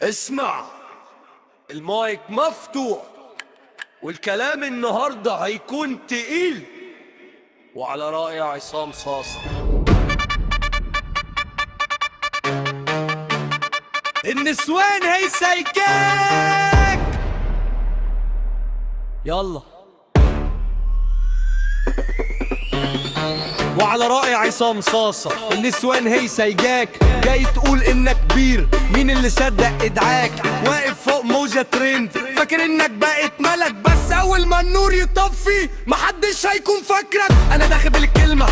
اسمع، المايك مفتوح والكلام النهاردة هيكون تقيل، وعلى رأي عصام صاصة. النسوان هي سايكاك، يلا. وعلى رأي عصام صاصة، النسوان هي سايجاك، جاي تقول انك كبير، مين اللي صدق ادعاك؟ واقف فوق موجة ترند، فاكر انك بقيت ملك، بس اول ما النور يطفي محدش هيكون فاكرك. انا داخل بالكلمة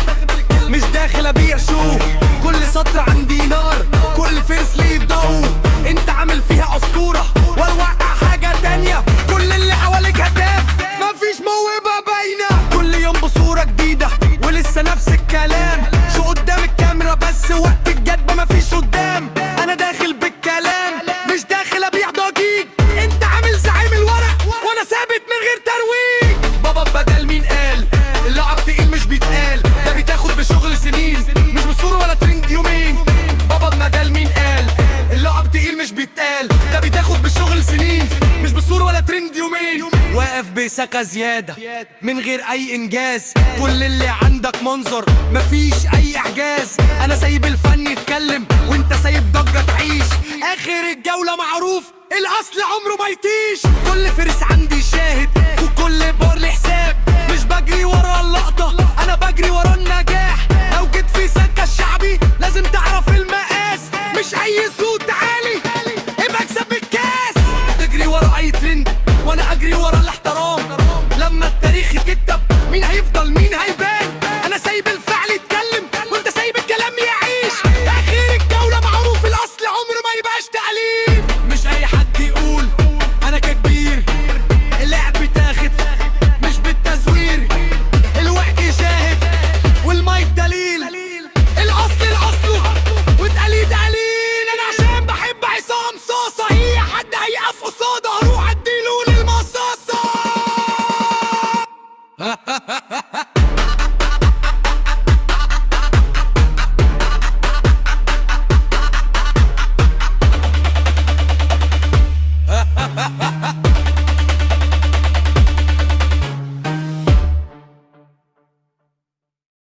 مش داخل ابيع شو، كل سطر عندي نار، كل فيرس ليف ضوء. انت عامل فيها اسطورة والوقع حاجة تانية، كل اللي حواليك هداف، مفيش موهبة باينة. كل يوم بصورة جديدة ولسه نفس الكلام، شو قدام الكاميرا بس وقت الجدبة مفيش قدام. انا داخل بالكلام مش داخل ابيع ضجيج، انت عامل زعيم الورق وانا ثابت من غير ترويج. بابا بدل مين قال اللعب تقيل مش بيتقال، ده بيتاخد بشغل سنين مش بصورة ولا ترند يومين. بابا بدل مين قال اللعب تقيل مش بيتقال، ده بيتاخد بشغل سنين مش بصورة ولا ترند يومين. واقف بسكة زيادة من غير اي انجاز، كل اللي عندك منظر مفيش اي اعجاز. انا سايب الفن يتكلم وانت سايب ضجة تعيش، اخر الجولة معروف الاصل عمره ما يطيش. كل فرس عندي شاهد وكل بار لي حساب، مش بجري ورا اللقطة انا بجري ورا النجاح. لو جيت في سكة الشعبي لازم تعرف المقاس، مش اي صوت عالي ابقى اكسب الكاس. تجري ورا اي ترند وانا اجري ورا